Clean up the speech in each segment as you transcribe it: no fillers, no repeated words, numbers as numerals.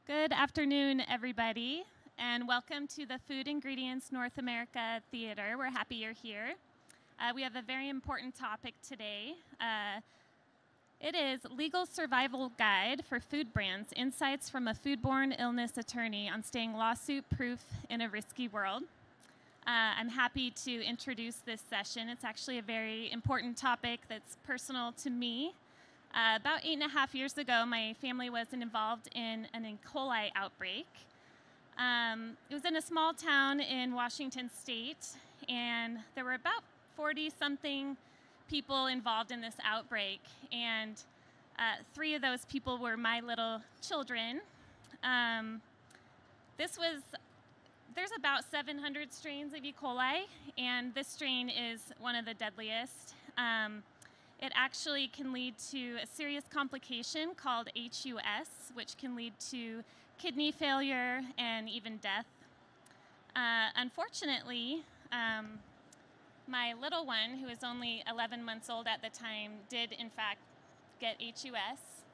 Good afternoon, everybody, and welcome to the Food Ingredients North America Theater. We're happy you're here. We have a very important topic today. It is Legal Survival Guide for Food Brands, Insights from a Foodborne Illness Attorney on Staying Lawsuit-Proof in a Risky World. I'm happy to introduce this session. It's actually a very important topic that's personal to me. About 8.5 years ago, my family was involved in an E. coli outbreak. It was in a small town in Washington State, and there were about 40-something people involved in this outbreak, and 3 of those people were my little children. There's about 700 strains of E. coli, and this strain is one of the deadliest. It actually can lead to a serious complication called HUS, which can lead to kidney failure and even death. Unfortunately, my little one, who was only 11 months old at the time, did in fact get HUS.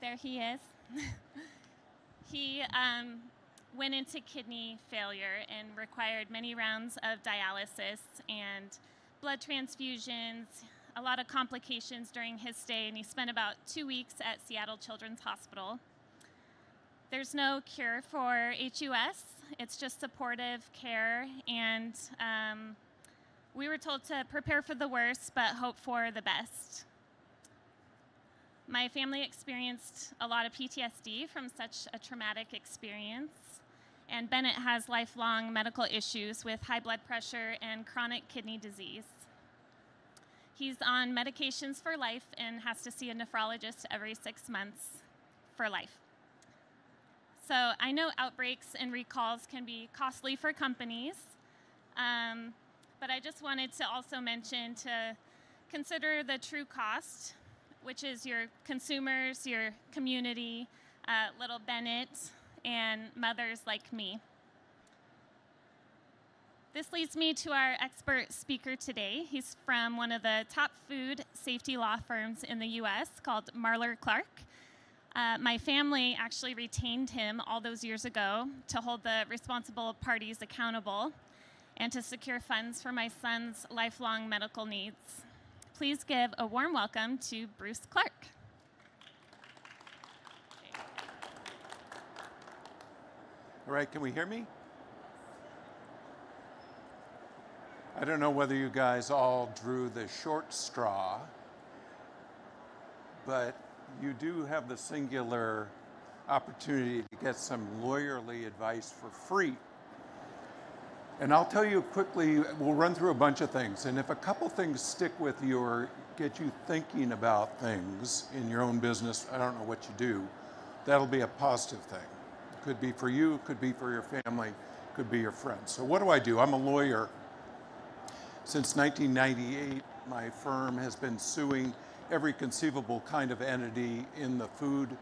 There he is. He went into kidney failure and required many rounds of dialysis and blood transfusions, a lot of complications during his stay, and he spent about 2 weeks at Seattle Children's Hospital. There's no cure for HUS. It's just supportive care, and we were told to prepare for the worst but hope for the best. My family experienced a lot of PTSD from such a traumatic experience, and Bennett has lifelong medical issues with high blood pressure and chronic kidney disease. He's on medications for life and has to see a nephrologist every 6 months for life. So I know outbreaks and recalls can be costly for companies, but I just wanted to also mention to consider the true cost, which is your consumers, your community, little Bennett, and mothers like me. This leads me to our expert speaker today. He's from one of the top food safety law firms in the US called Marler Clark. My family actually retained him all those years ago to hold the responsible parties accountable and to secure funds for my son's lifelong medical needs. Please give a warm welcome to Bruce Clark. All right, can we hear me? I don't know whether you guys all drew the short straw, but you do have the singular opportunity to get some lawyerly advice for free. And I'll tell you quickly, we'll run through a bunch of things, and if a couple things stick with you or get you thinking about things in your own business, I don't know what you do, that'll be a positive thing. Could be for you, could be for your family, could be your friends. So what do? I'm a lawyer. Since 1998, my firm has been suing every conceivable kind of entity in the food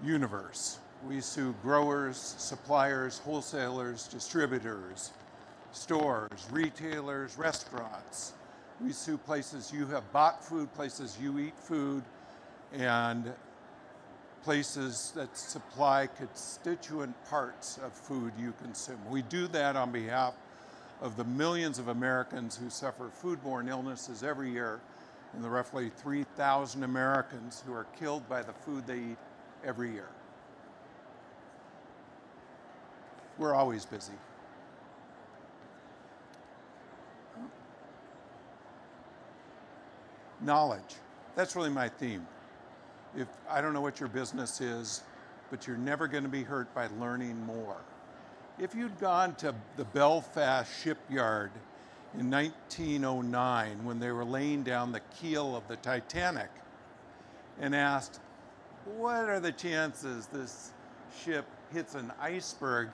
universe. We sue growers, suppliers, wholesalers, distributors, stores, retailers, restaurants. We sue places you have bought food, places you eat food, and places that supply constituent parts of food you consume. We do that on behalf of the millions of Americans who suffer foodborne illnesses every year and the roughly 3,000 Americans who are killed by the food they eat every year. We're always busy. Knowledge, that's really my theme. I don't know what your business is, but you're never going to be hurt by learning more. If you'd gone to the Belfast shipyard in 1909 when they were laying down the keel of the Titanic and asked, what are the chances this ship hits an iceberg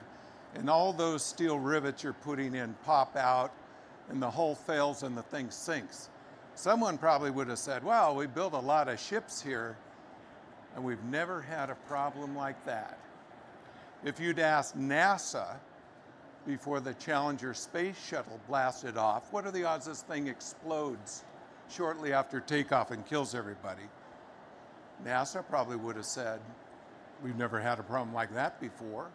and all those steel rivets you're putting in pop out and the hull fails and the thing sinks? Someone probably would have said, well, we built a lot of ships here, and we've never had a problem like that. If you'd asked NASA before the Challenger space shuttle blasted off, what are the odds this thing explodes shortly after takeoff and kills everybody? NASA probably would have said, we've never had a problem like that before.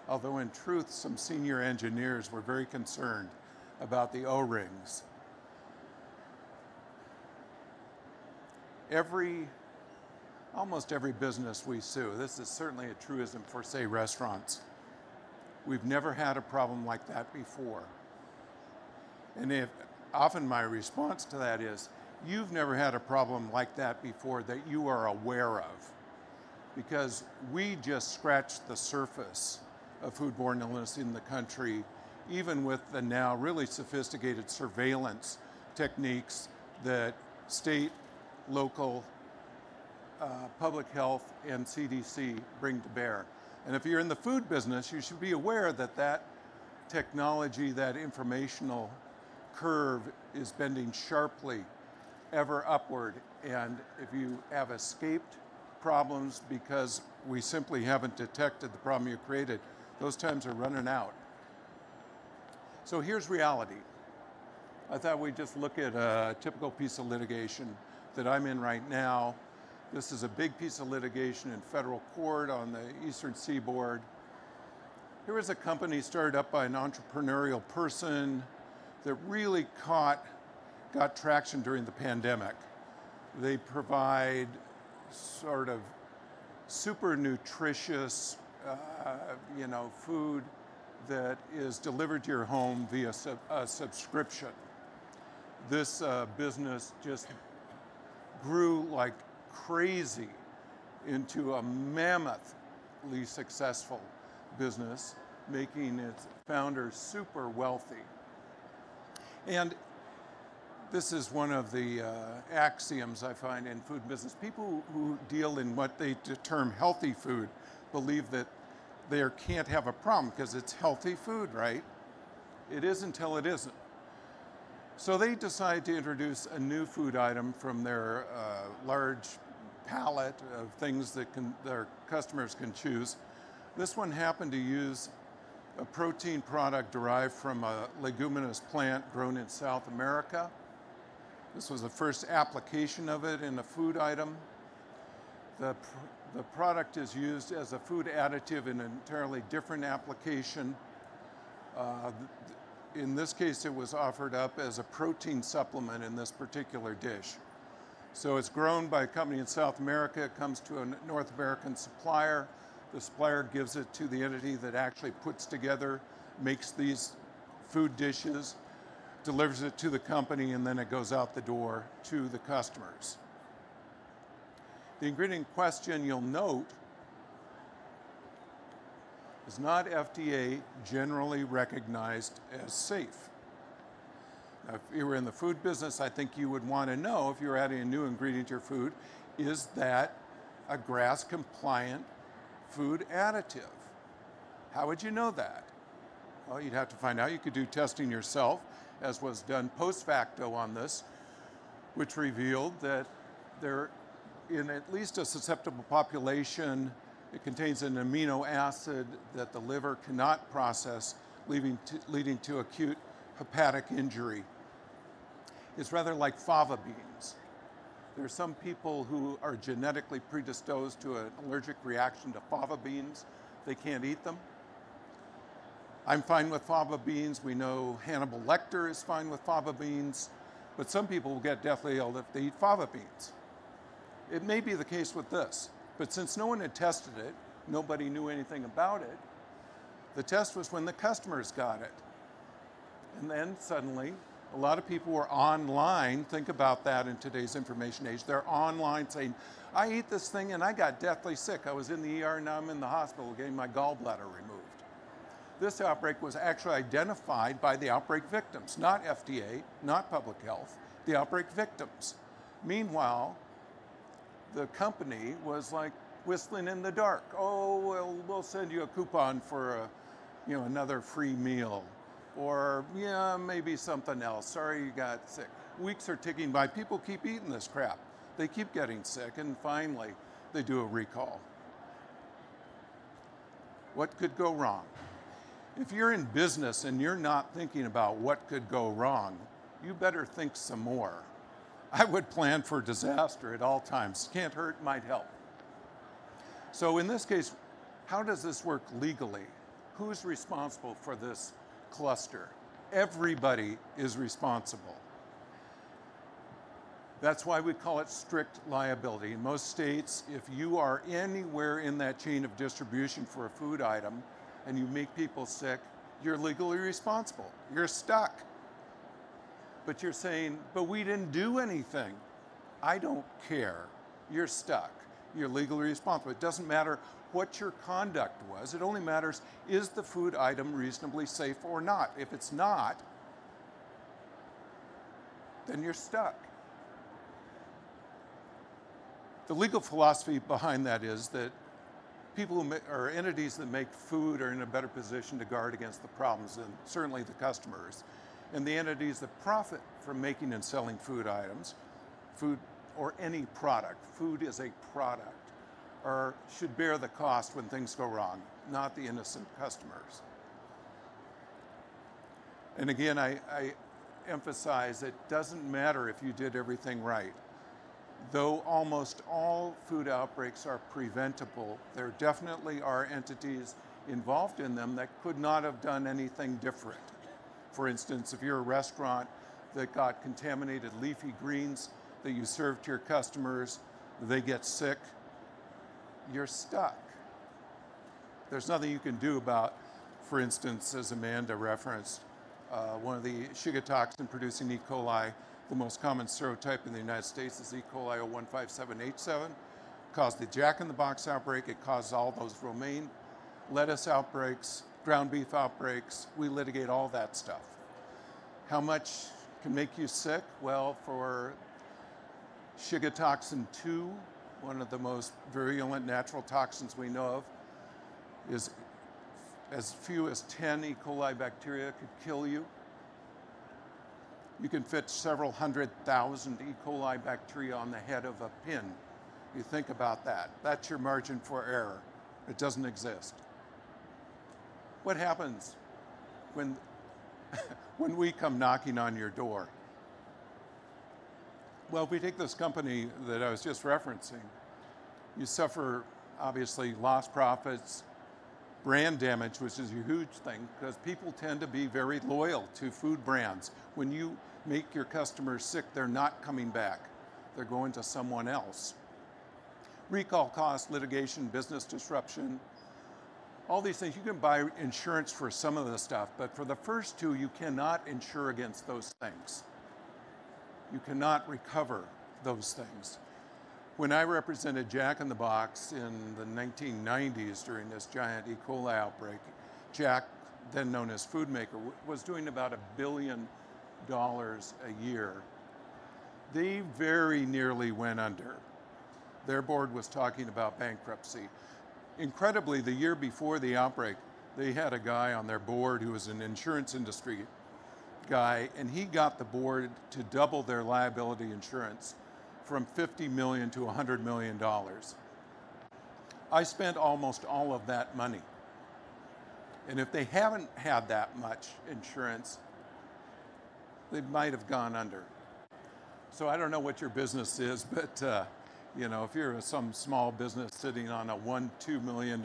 Although in truth, some senior engineers were very concerned about the O-rings. Almost every business we sue, this is certainly a truism for, say, restaurants. We've never had a problem like that before. And often my response to that is, you've never had a problem like that before that you are aware of. Because we just scratched the surface of foodborne illness in the country, even with the now really sophisticated surveillance techniques that state, local, public health, and CDC bring to bear. And if you're in the food business, you should be aware that that technology, that informational curve is bending sharply, ever upward. And if you have escaped problems because we simply haven't detected the problem you created, those times are running out. So here's reality. I thought we'd just look at a typical piece of litigation that I'm in right now. This is a big piece of litigation in federal court on the Eastern Seaboard. Here was a company started up by an entrepreneurial person that really got traction during the pandemic. They provide sort of super nutritious, food that is delivered to your home via a subscription. This business just grew like crazy into a mammothly successful business, making its founders super wealthy. And this is one of the axioms I find in food business. People who deal in what they term healthy food believe that they can't have a problem because it's healthy food, right? It is until it isn't. So they decide to introduce a new food item from their large palette of things that their customers can choose. This one happened to use a protein product derived from a leguminous plant grown in South America. This was the first application of it in a food item. The product is used as a food additive in an entirely different application. In this case, it was offered up as a protein supplement in this particular dish. So it's grown by a company in South America. It comes to a North American supplier. The supplier gives it to the entity that actually puts together, makes these food dishes, delivers it to the company, and then it goes out the door to the customers. The ingredient in question, you'll note, is not FDA generally recognized as safe. Now, if you were in the food business, I think you would want to know, if you're adding a new ingredient to your food, is that a GRAS-compliant food additive? How would you know that? Well, you'd have to find out. You could do testing yourself, as was done post facto on this, which revealed that in at least a susceptible population, it contains an amino acid that the liver cannot process, leading to acute hepatic injury. It's rather like fava beans. There are some people who are genetically predisposed to an allergic reaction to fava beans. They can't eat them. I'm fine with fava beans. We know Hannibal Lecter is fine with fava beans, but some people will get deathly ill if they eat fava beans. It may be the case with this, but since no one had tested it, nobody knew anything about it, the test was when the customers got it. And then suddenly, a lot of people were online. Think about that in today's information age. They're online saying, I ate this thing and I got deathly sick. I was in the ER, now I'm in the hospital getting my gallbladder removed. This outbreak was actually identified by the outbreak victims, not FDA, not public health, the outbreak victims. Meanwhile, the company was like whistling in the dark. Oh, well, we'll send you a coupon for another free meal. Or, yeah, maybe something else. Sorry you got sick. Weeks are ticking by. People keep eating this crap. They keep getting sick, and finally, they do a recall. What could go wrong? If you're in business and you're not thinking about what could go wrong, you better think some more. I would plan for disaster at all times. Can't hurt, might help. So in this case, how does this work legally? Who's responsible for this cluster? Everybody is responsible. That's why we call it strict liability. In most states, if you are anywhere in that chain of distribution for a food item and you make people sick, you're legally responsible. You're stuck. But you're saying, but we didn't do anything. I don't care. You're stuck. You're legally responsible. It doesn't matter what your conduct was. It only matters, is the food item reasonably safe or not? If it's not, then you're stuck. The legal philosophy behind that is that people who or entities that make food are in a better position to guard against the problems, and certainly the customers. And the entities that profit from making and selling food items, food or any product, food is a product, or should bear the cost when things go wrong, not the innocent customers. And again, I emphasize it doesn't matter if you did everything right. Though almost all food outbreaks are preventable, there definitely are entities involved in them that could not have done anything different. For instance, if you're a restaurant that got contaminated leafy greens that you serve to your customers, they get sick, you're stuck. There's nothing you can do about, for instance, as Amanda referenced, one of the Shiga toxin producing E. coli. The most common serotype in the United States is E. coli 0157H7. Caused the Jack in the Box outbreak. It caused all those romaine lettuce outbreaks, ground beef outbreaks. We litigate all that stuff. How much can make you sick? Well, for Shiga toxin 2, one of the most virulent natural toxins we know of, is as few as 10 E. coli bacteria could kill you. You can fit several 100,000 E. coli bacteria on the head of a pin. You think about that. That's your margin for error. It doesn't exist. What happens when, when we come knocking on your door? Well, if we take this company that I was just referencing, you suffer, obviously, lost profits, brand damage, which is a huge thing, because people tend to be very loyal to food brands. When you make your customers sick, they're not coming back. They're going to someone else. Recall costs, litigation, business disruption, all these things. You can buy insurance for some of the stuff, but for the first two, you cannot insure against those things. You cannot recover those things. When I represented Jack in the Box in the 1990s during this giant E. coli outbreak, Jack, then known as Food Maker, was doing about $1 billion a year. They very nearly went under. Their board was talking about bankruptcy. Incredibly, the year before the outbreak, they had a guy on their board who was an insurance industry guy, and he got the board to double their liability insurance from $50 million to $100 million. I spent almost all of that money. And if they haven't had that much insurance, they might have gone under. So I don't know what your business is, but you know, if you're some small business sitting on a $1-2 million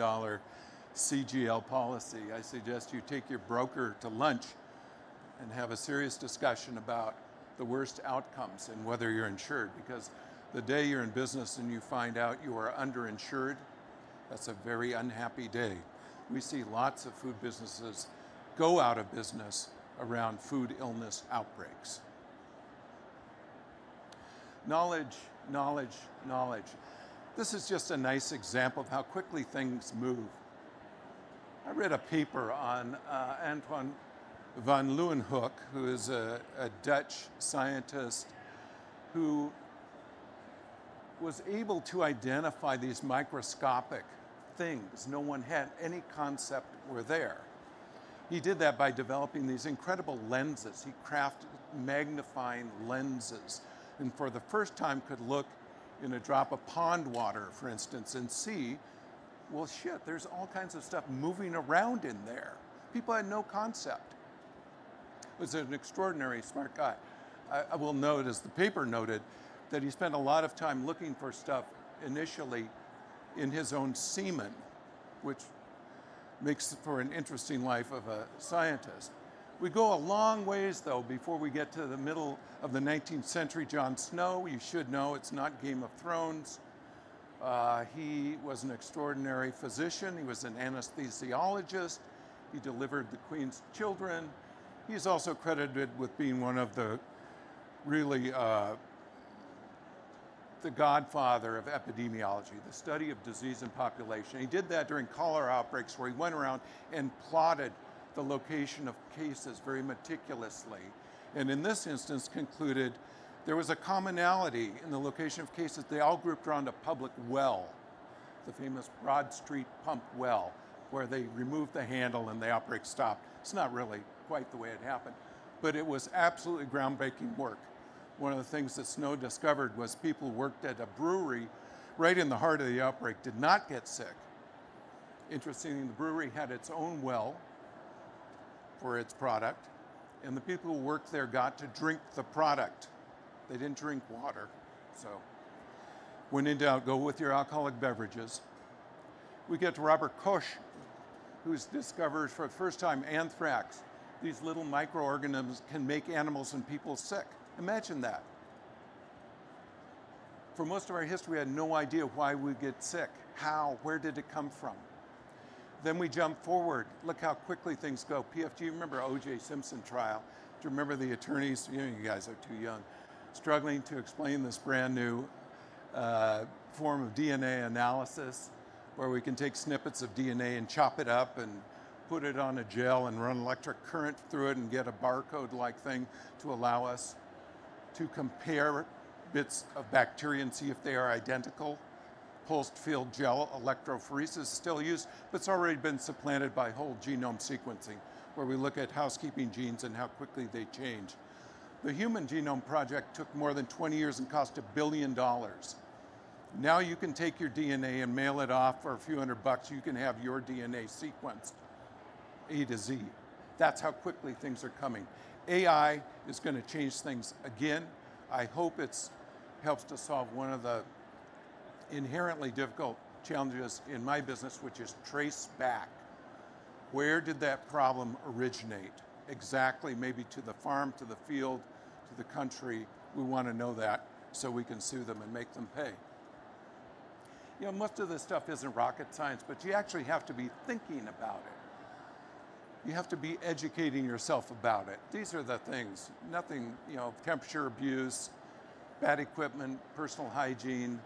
CGL policy, I suggest you take your broker to lunch and have a serious discussion about the worst outcomes and whether you're insured, because the day you're in business and you find out you are underinsured, that's a very unhappy day. We see lots of food businesses go out of business around food illness outbreaks. Knowledge, knowledge, knowledge. This is just a nice example of how quickly things move. I read a paper on Antoine van Leeuwenhoek, who is a Dutch scientist who was able to identify these microscopic things no one had any concept were there. He did that by developing these incredible lenses. He crafted magnifying lenses, and for the first time could look in a drop of pond water, for instance, and see, well, shit, there's all kinds of stuff moving around in there. People had no concept. Was an extraordinary smart guy. I will note, as the paper noted, that he spent a lot of time looking for stuff initially in his own semen, which makes for an interesting life of a scientist. We go a long ways, though, before we get to the middle of the 19th century. Jon Snow, you should know, it's not Game of Thrones. He was an extraordinary physician. He was an anesthesiologist. He delivered the Queen's children. He's also credited with being one of the really the godfather of epidemiology, the study of disease and population. He did that during cholera outbreaks, where he went around and plotted the location of cases very meticulously. And in this instance concluded there was a commonality in the location of cases. They all grouped around a public well, the famous Broad Street pump well, where they removed the handle and the outbreak stopped. It's not really quite the way it happened, but it was absolutely groundbreaking work. One of the things that Snow discovered was people who worked at a brewery right in the heart of the outbreak did not get sick. Interestingly, the brewery had its own well for its product, and the people who worked there got to drink the product. They didn't drink water. So when in doubt, go with your alcoholic beverages. We get to Robert Koch, who's discovered for the first time anthrax. These little microorganisms can make animals and people sick. Imagine that. For most of our history, we had no idea why we get sick. How? Where did it come from? Then we jump forward. Look how quickly things go. PFG, remember O.J. Simpson trial? Do you remember the attorneys? You guys are too young. Struggling to explain this brand new form of DNA analysis, where we can take snippets of DNA and chop it up and put it on a gel and run electric current through it and get a barcode-like thing to allow us to compare bits of bacteria and see if they are identical. Pulsed field gel electrophoresis is still used, but it's already been supplanted by whole genome sequencing, where we look at housekeeping genes and how quickly they change. The Human Genome Project took more than 20 years and cost $1 billion. Now you can take your DNA and mail it off for a few $100. You can have your DNA sequenced A to Z. That's how quickly things are coming. AI is going to change things again. I hope it helps to solve one of the inherently difficult challenges in my business, which is trace back. Where did that problem originate? Exactly, maybe to the farm, to the field, to the country. We want to know that so we can sue them and make them pay. You know, most of this stuff isn't rocket science, but you actually have to be thinking about it. You have to be educating yourself about it. These are the things, nothing, you know, temperature abuse, bad equipment, personal hygiene.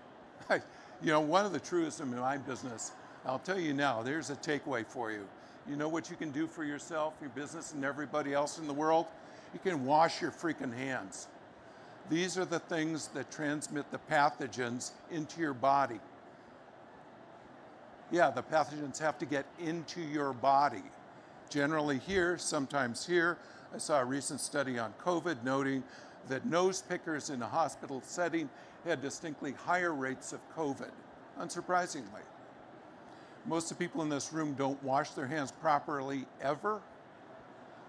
You know, one of the truisms in my business, I'll tell you now, there's a takeaway for you. You know what you can do for yourself, your business, and everybody else in the world? You can wash your freaking hands. These are the things that transmit the pathogens into your body. Yeah, the pathogens have to get into your body. Generally here, sometimes here. I saw a recent study on COVID noting that nose pickers in a hospital setting had distinctly higher rates of COVID, unsurprisingly. Most of the people in this room don't wash their hands properly ever.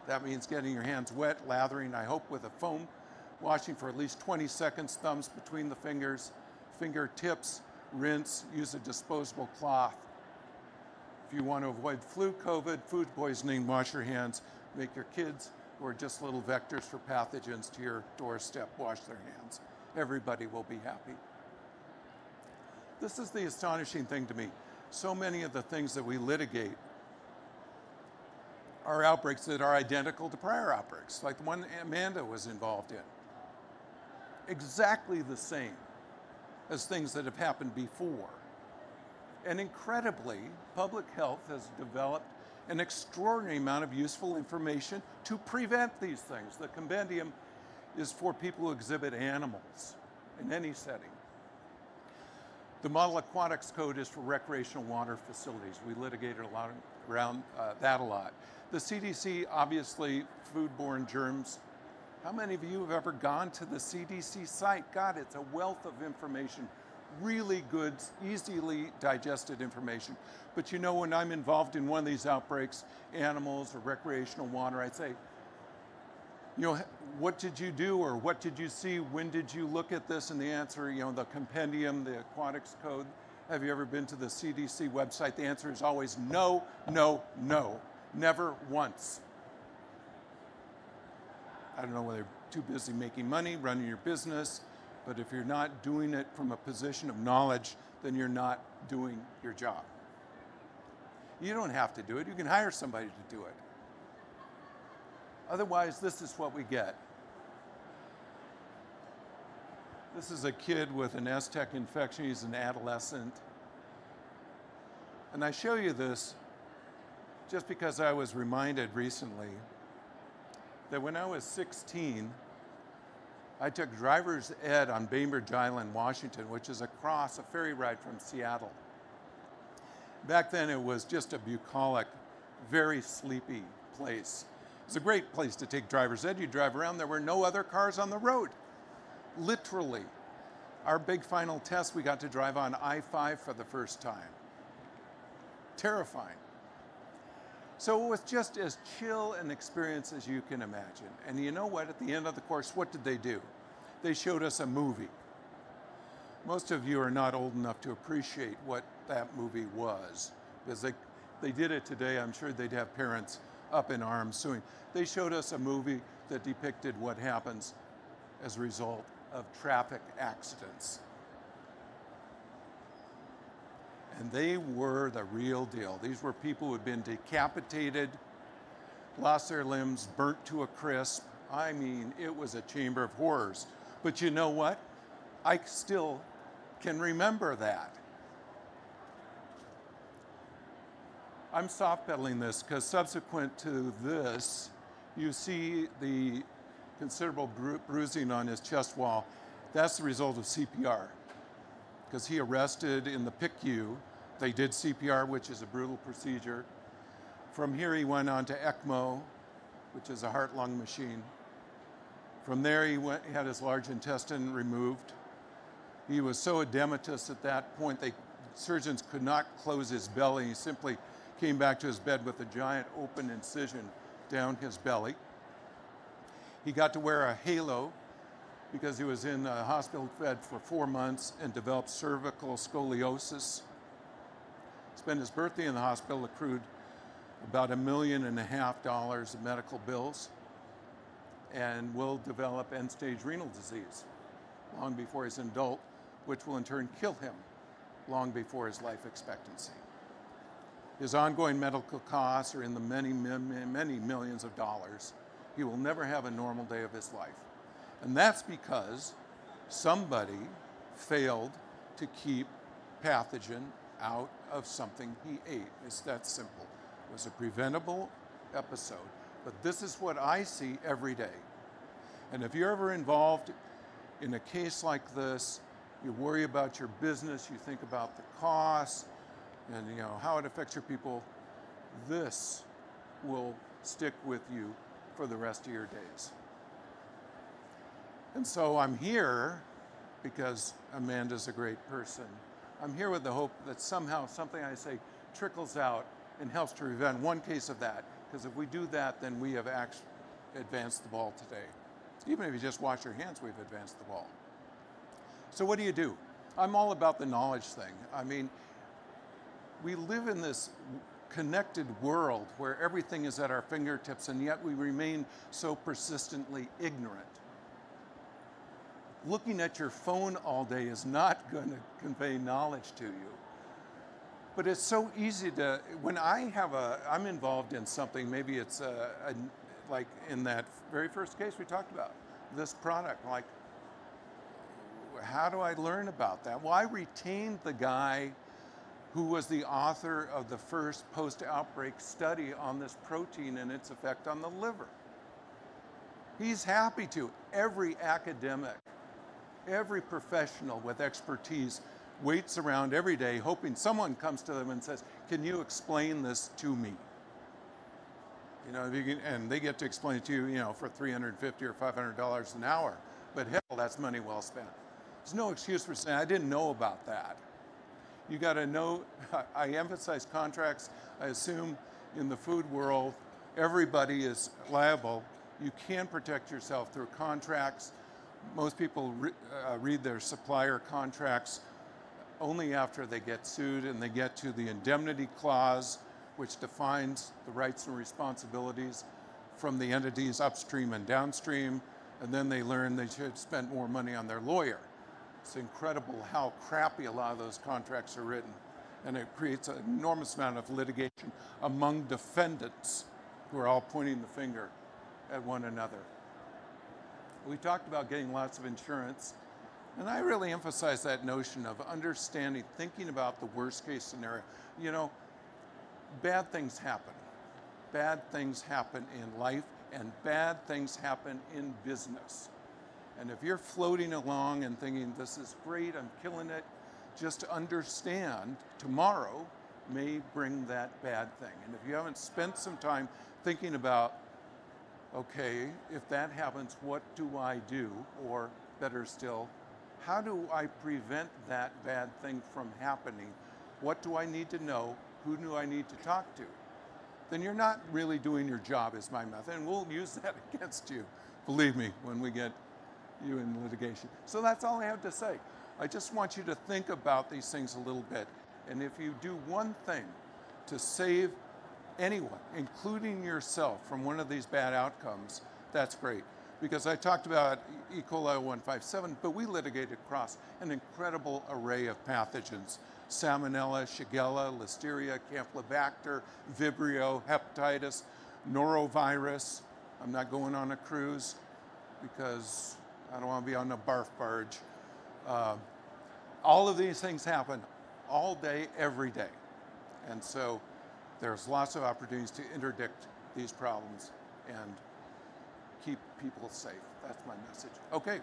That means getting your hands wet, lathering, I hope, with a foam, washing for at least 20 seconds, thumbs between the fingers, fingertips, rinse, use a disposable cloth. If you want to avoid flu, COVID, food poisoning, wash your hands. Make your kids, who are just little vectors for pathogens, to your doorstep, wash their hands. Everybody will be happy. This is the astonishing thing to me. So many of the things that we litigate are outbreaks that are identical to prior outbreaks, like the one Amanda was involved in. Exactly the same as things that have happened before. And incredibly, public health has developed an extraordinary amount of useful information to prevent these things. The compendium is for people who exhibit animals in any setting. The Model Aquatics Code is for recreational water facilities. We litigated a lot around that a lot. The CDC, obviously, foodborne germs. How many of you have ever gone to the CDC site? God, it's a wealth of information. Really good, easily digested information. But you know, when I'm involved in one of these outbreaks, animals or recreational water, I say, You know, what did you do or what did you see? When did you look at this? And the answer, you know, the compendium, the aquatics code. Have you ever been to the CDC website? The answer is always no, no, no. Never once. I don't know whether you're too busy making money, running your business, but if you're not doing it from a position of knowledge, then you're not doing your job. You don't have to do it. You can hire somebody to do it. Otherwise, this is what we get. This is a kid with an S-Tech infection. He's an adolescent. And I show you this just because I was reminded recently that when I was 16, I took driver's ed on Bainbridge Island, Washington, which is across a ferry ride from Seattle. Back then, it was just a bucolic, very sleepy place. It was a great place to take driver's ed. You drive around, there were no other cars on the road. Literally. Our big final test, we got to drive on I-5 for the first time. Terrifying. So it was just as chill an experience as you can imagine. And you know what? At the end of the course, what did they do? They showed us a movie. Most of you are not old enough to appreciate what that movie was, because they did it today. I'm sure they'd have parents up in arms suing. They showed us a movie that depicted what happens as a result of traffic accidents. And they were the real deal. These were people who had been decapitated, lost their limbs, burnt to a crisp. I mean, it was a chamber of horrors. But you know what? I still can remember that. I'm soft pedaling this because subsequent to this, you see the considerable bruising on his chest wall. That's the result of CPR. Because he arrested in the PICU. They did CPR, which is a brutal procedure. From here, he went on to ECMO, which is a heart-lung machine. From there, he had his large intestine removed. He was so edematous at that point, surgeons could not close his belly. He simply came back to his bed with a giant open incision down his belly. He got to wear a halo because he was in a hospital bed for 4 months and developed cervical scoliosis. Spent his birthday in the hospital, accrued about $1.5 million of medical bills, and will develop end-stage renal disease long before he's an adult, which will in turn kill him long before his life expectancy. His ongoing medical costs are in the many, many millions of dollars. He will never have a normal day of his life. And that's because somebody failed to keep pathogen out of something he ate. It's that simple. It was a preventable episode, but this is what I see every day. And if you're ever involved in a case like this, you worry about your business, you think about the costs, and you know how it affects your people, this will stick with you for the rest of your days. And so I'm here because Amanda's a great person. I'm here with the hope that somehow something I say trickles out and helps to prevent one case of that. Because if we do that, then we have actually advanced the ball today. Even if you just wash your hands, we've advanced the ball. So what do? I'm all about the knowledge thing. I mean, we live in this connected world where everything is at our fingertips, and yet we remain so persistently ignorant. Looking at your phone all day is not going to convey knowledge to you. But it's so easy to, when I'm involved in something, maybe it's like in that very first case we talked about, this product, like, how do I learn about that? Well, I retained the guy who was the author of the first post-outbreak study on this protein and its effect on the liver. He's happy to. Every academic, every professional with expertise waits around every day hoping someone comes to them and says, can you explain this to me? You know, and they get to explain it to you, for $350 or $500 an hour. But hell, that's money well spent. There's no excuse for saying, I didn't know about that. You got to know, I emphasize contracts. I assume in the food world, everybody is liable You can protect yourself through contracts. Most people read their supplier contracts only after they get sued and they get to the indemnity clause, which defines the rights and responsibilities from the entities upstream and downstream, and then they learn they should spend more money on their lawyer. It's incredible how crappy a lot of those contracts are written, and it creates an enormous amount of litigation among defendants who are all pointing the finger at one another. We talked about getting lots of insurance, and I really emphasize that notion of understanding, thinking about the worst case scenario. You know, bad things happen. Bad things happen in life, and bad things happen in business. And if you're floating along and thinking, this is great, I'm killing it, just understand tomorrow may bring that bad thing. And if you haven't spent some time thinking about, okay, if that happens, what do I do? Or better still, how do I prevent that bad thing from happening? What do I need to know? Who do I need to talk to? Then you're not really doing your job, is my method. And we'll use that against you, believe me, when we get you in litigation. So that's all I have to say. I just want you to think about these things a little bit. And if you do one thing to save anyone, including yourself, from one of these bad outcomes, that's great. Because I talked about E. coli 157, but we litigated across an incredible array of pathogens. Salmonella, Shigella, Listeria, Campylobacter, Vibrio, hepatitis, norovirus. I'm not going on a cruise because I don't want to be on a barf barge. All of these things happen all day, every day. And so there's lots of opportunities to interdict these problems and keep people safe. That's my message. Okay,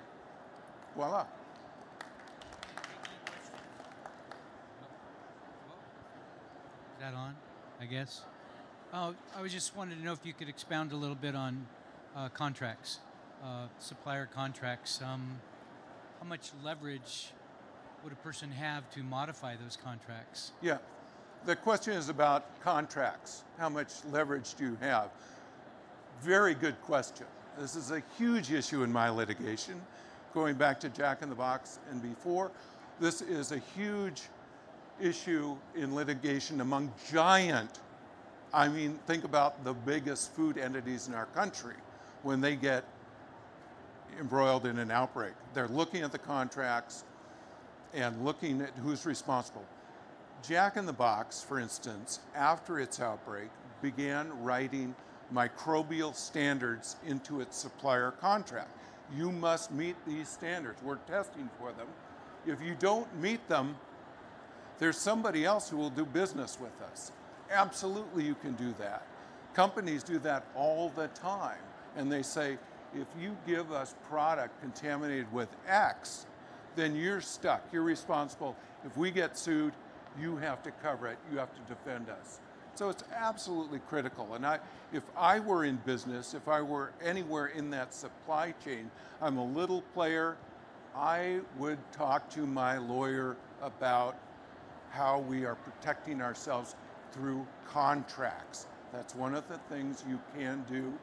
voila. Is that on, I guess? Oh, I was just wanted to know if you could expound a little bit on contracts, supplier contracts. How much leverage would a person have to modify those contracts? Yeah, the question is about contracts. How much leverage do you have? Very good question. This is a huge issue in my litigation. Going back to Jack in the Box and before, this is a huge issue in litigation among giant, I mean, think about the biggest food entities in our country when they get embroiled in an outbreak. They're looking at the contracts and looking at who's responsible. Jack in the Box, for instance, after its outbreak, began writing microbial standards into its supplier contract. You must meet these standards. We're testing for them. If you don't meet them, there's somebody else who will do business with us. Absolutely, you can do that. Companies do that all the time. And they say, if you give us product contaminated with X, then you're stuck. You're responsible. If we get sued, you have to cover it. You have to defend us. So it's absolutely critical. And if I were in business, if I were anywhere in that supply chain, I'm a little player, I would talk to my lawyer about how we are protecting ourselves through contracts. That's one of the things you can do.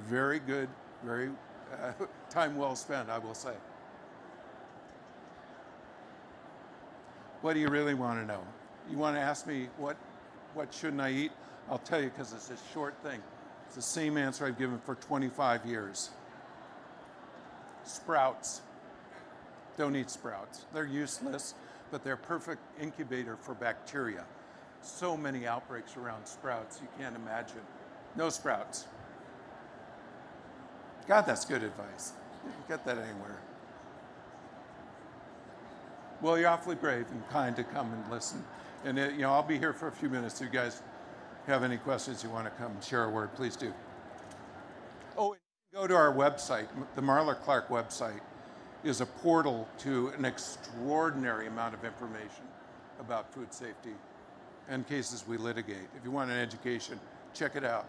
Very good, very time well spent, I will say. What do you really want to know? You want to ask me what shouldn't I eat? I'll tell you because it's a short thing. It's the same answer I've given for 25 years. Sprouts. Don't eat sprouts. They're useless, but they're a perfect incubator for bacteria. So many outbreaks around sprouts, you can't imagine. No sprouts. God, that's good advice. You don't get that anywhere. Well, you're awfully brave and kind to come and listen. And I'll be here for a few minutes. If you guys have any questions you want to come and share a word, please do. Oh, go to our website. The Marler Clark website is a portal to an extraordinary amount of information about food safety and cases we litigate. If you want an education, check it out.